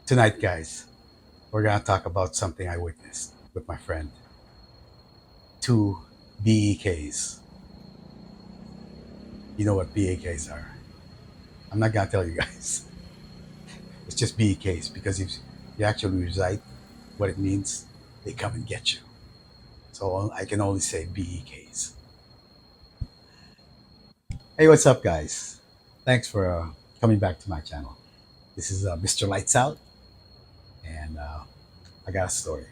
Tonight, guys, we're gonna talk about something I witnessed with my friend. Two BEKs. You know what BEKs are? I'm not gonna tell you guys. It's just BEKs because if you actually recite what it means, they come and get you. So I can only say BEKs. Hey, what's up, guys? Thanks for coming back to my channel. This is Mr. Lights Out, and I got a story.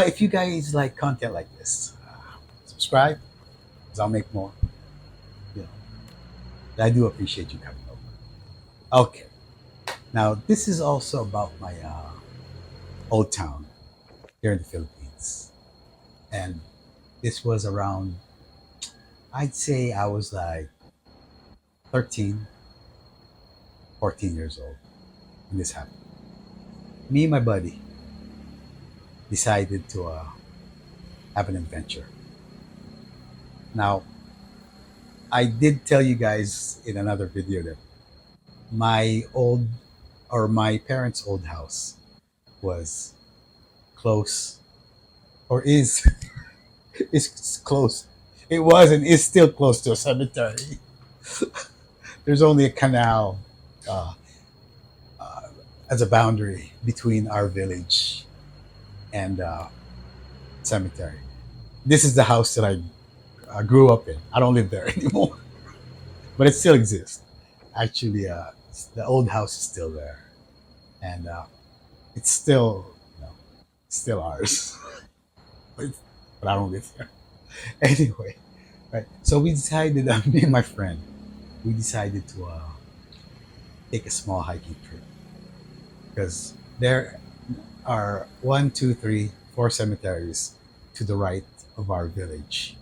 If you guys like content like this, subscribe, because I'll make more. You know, I do appreciate you coming over. Okay, now this is also about my old town here in the Philippines, and this was around. I'd say I was like 13, 14 years old when this happened. Me and my buddy decided to have an adventure. Now, I did tell you guys in another video that my old my parents' old house was close or is is close. It was and is still close to a cemetery. There's only a canal uh, uh, as a boundary between our village and cemetery. This is the house that I grew up in. I don't live there anymore, but it still exists. Actually, the old house is still there, and it's still, you know, still ours. but, but I don't live there anyway. Right. So we decided, me and my friend, we decided to take a small hiking trip because there are one, two, three, four cemeteries to the right of our village.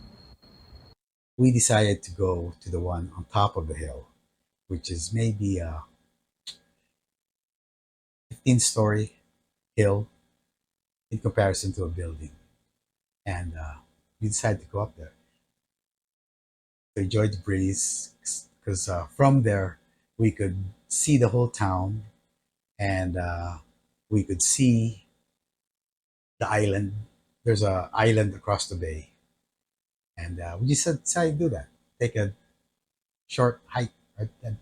We decided to go to the one on top of the hill, which is maybe a 15-story hill in comparison to a building. And we decided to go up there to enjoy the breeze because from there we could see the whole town and we could see the island. There's a island across the bay, and we just decided to do that. Take a short hike, right? A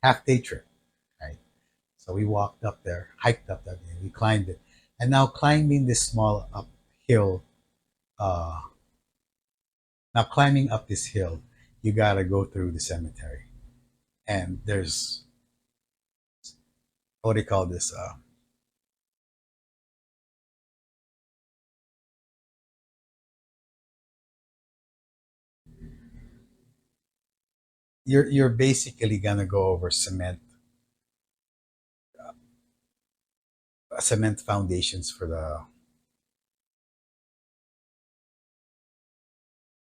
half day trip, right? So we walked up there, hiked up that day, we climbed it, and now climbing this small uphill. Uh, Now climbing up this hill, you gotta go through the cemetery, and there's what do you call this? You're basically gonna go over cement foundations for the.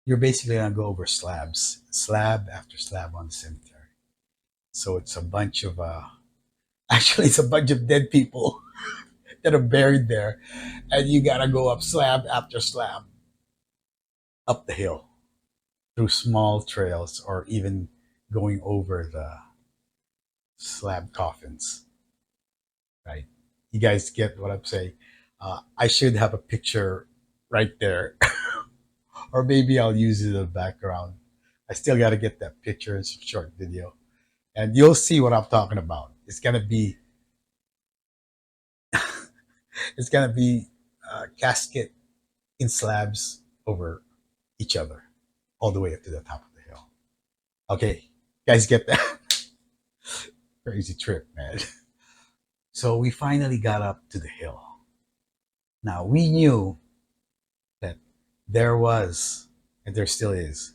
You're basically gonna go over slabs, slab after slab on the cemetery. So it's a bunch of actually it's a bunch of dead people that are buried there, and you gotta go up slab after slab up the hill through small trails or even going over the slab coffins, right? You guys get what I'm saying? I should have a picture right there, or maybe I'll use it in the background. I still got to get that picture in some short video, and you'll see what I'm talking about. It's gonna be casket in slabs over each other, all the way up to the top of the hill. Okay, guys, get that? Crazy trip, man. So we finally got up to the hill. Now we knew that there was, and there still is,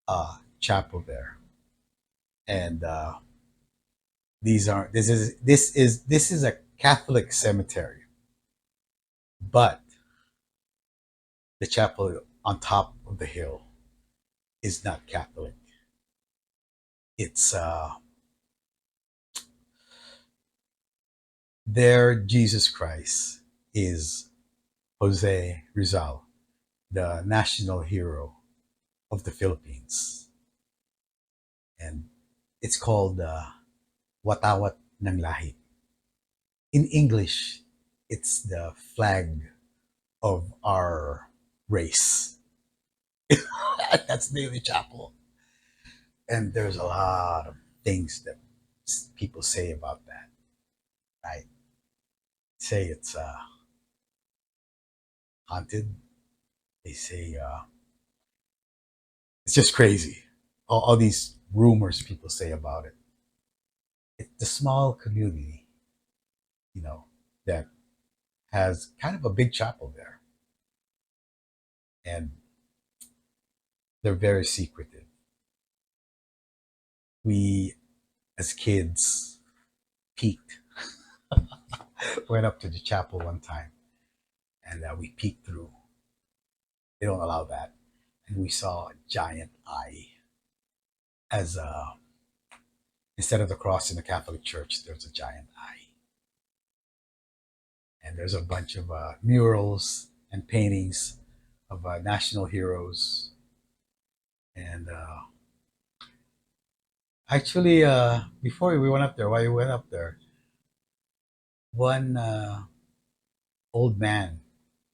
a chapel there, and this is a Catholic cemetery, but the chapel on top of the hill is not Catholic. It's there. Jesus Christ is Jose Rizal, the national hero of the Philippines, and it's called Watawat ng lahi. In English, it's the flag of our race. That's Daily Chapel. And there's a lot of things that people say about that, right? Say it's haunted. They say it's just crazy. All these rumors people say about it. It's a small community, you know, that has kind of a big chapel there, and they're very secretive. We, as kids, peeked, went up to the chapel one time, and we peeked through. They don't allow that, and we saw a giant eye. As instead of the cross in the Catholic Church, there's a giant eye, and there's a bunch of murals and paintings of national heroes. And actually, before we went up there, while we went up there, one old man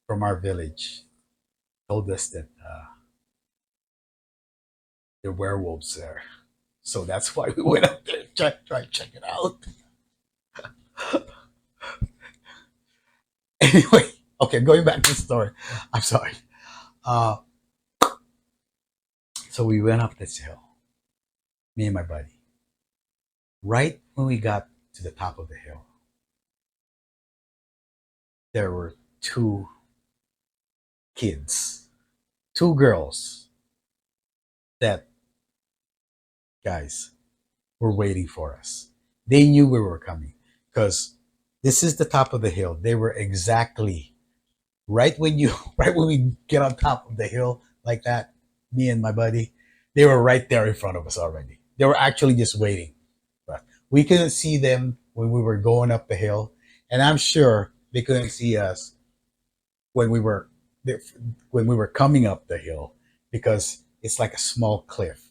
from our village told us that there are werewolves there. So that's why we went up there to try to check it out. Anyway, okay, going back to the story. I'm sorry. Uh, so we went up this hill, me and my buddy. Right when we got to the top of the hill, there were two kids, two girls that, guys, were waiting for us. They knew we were coming because this is the top of the hill. They were exactly right when you right when we get on top of the hill like that, me and my buddy, they were right there in front of us already. They were actually just waiting, but we couldn't see them when we were going up the hill, and I'm sure they couldn't see us when we were coming up the hill, because it's like a small cliff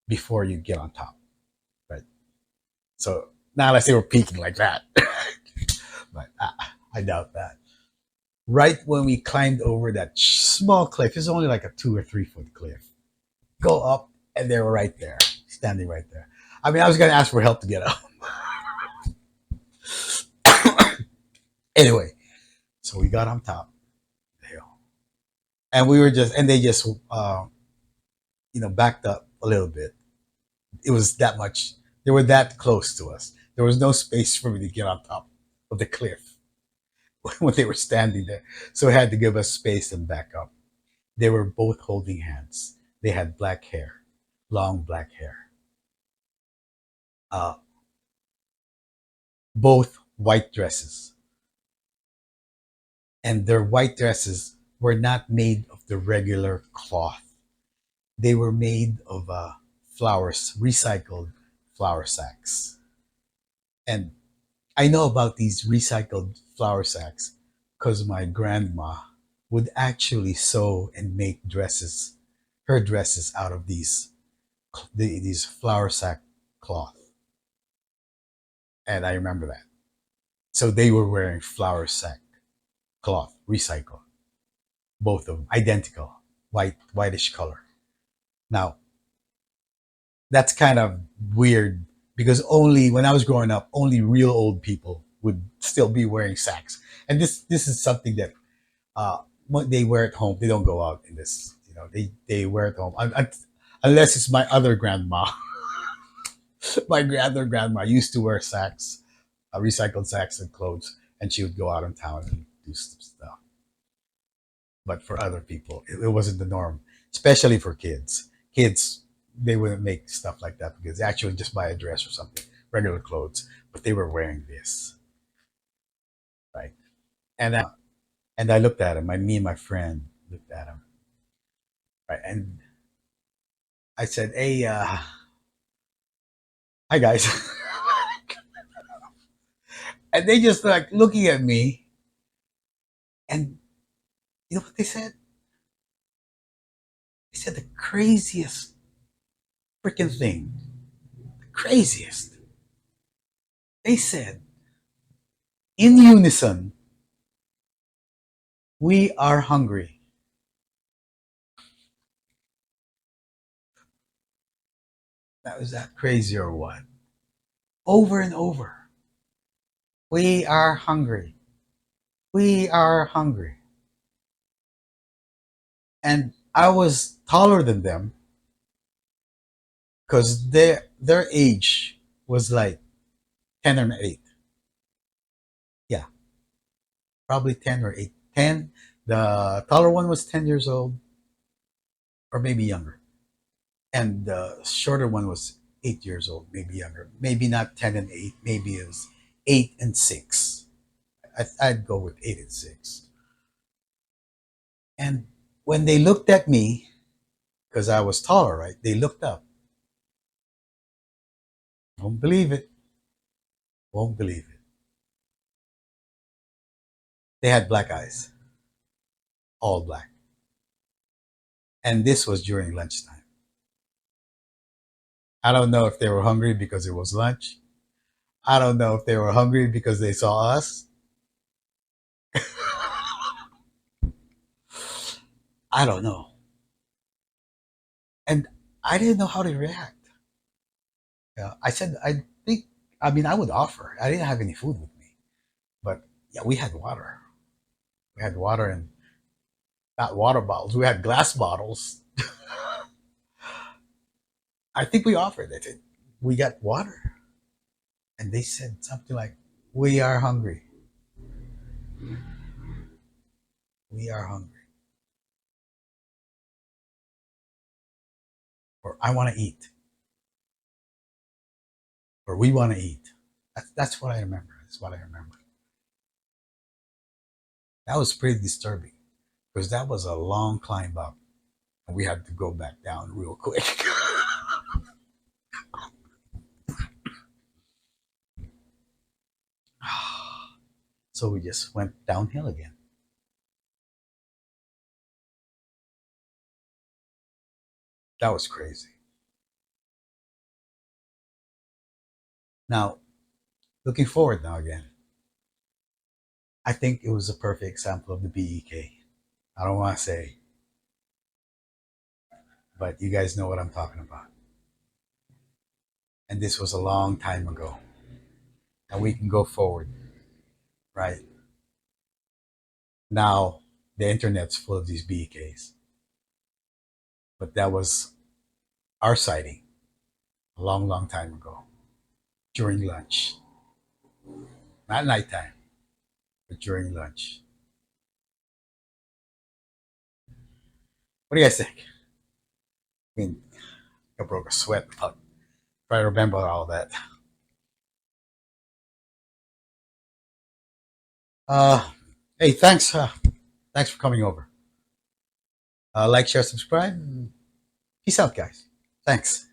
before you get on top, right? So not unless they were peeking like that, but I doubt that. Right when we climbed over that small cliff, it's only like a 2 or 3 foot cliff. Go up, and they were right there, standing right there. I mean, I was gonna ask for help to get up. Anyway, so we got on top of the hill, and we were just, and they just, backed up a little bit. It was that much. They were that close to us. There was no space for me to get on top of the cliff when they were standing there. So I had to give us space and back up. They were both holding hands. They had black hair, long black hair. Uh, both white dresses. And their white dresses were not made of the regular cloth. They were made of flowers, recycled flour sacks. And I know about these recycled flour sacks because my grandma would actually sew and make dresses, her dresses, out of these flour sack cloth. And I remember that. So they were wearing flour sack cloth, recycled, both of them identical, whitish color. Now that's kind of weird because only when I was growing up, only real old people would still be wearing sacks, and this is something that what they wear at home. They don't go out in this. They wear at home unless it's my other grandma. My other grandma used to wear sacks, recycled sacks and clothes, and she would go out in town and do stuff. But for other people, it wasn't the norm, especially for kids. Kids, they wouldn't make stuff like that because they actually just buy a dress or something, regular clothes. But they were wearing this, right? And I looked at him. Me and my friend looked at him, right? And I said, "Hey, hi guys," and they just like looking at me, and you know what they said? They said the craziest freaking thing, the craziest. They said in unison, "We are hungry." That was that crazy or what? Over and over. We are hungry. We are hungry. And I was taller than them because their age was like 10 or 8. Yeah, probably 10 or 8. 10. The taller one was 10 years old or maybe younger. And the shorter one was 8 years old, maybe younger. Maybe not 10 and 8. Maybe it was 8 and 6. I'd go with 8 and 6. And when they looked at me, because I was taller, right? They looked up. Won't believe it. Won't believe it. They had black eyes, all black. And this was during lunchtime. I don't know if they were hungry because it was lunch. I don't know if they were hungry because they saw us. I don't know. And I didn't know how to react. Yeah, I said, I think, I mean, I would offer. I didn't have any food with me, but yeah, we had water. We had water and not water bottles. We had glass bottles. I think we offered it. We got water. And they said something like, "We are hungry. We are hungry." Or "I want to eat." Or "We want to eat." That's what I remember. That's what I remember. That was pretty disturbing because that was a long climb up. And we had to go back down real quick. So we just went downhill again. That was crazy. Now, looking forward now again, I think it was a perfect example of the BEK. I don't want to say, but you guys know what I'm talking about. And this was a long time ago. And we can go forward, right? Now, the internet's full of these BEKs. But that was our sighting a long, long time ago during lunch. Not nighttime, but during lunch. What do you guys think? I mean, I broke a sweat. Try to remember all that. Uh, hey, thanks. Thanks for coming over. Like, share, subscribe. Peace out, guys. Thanks.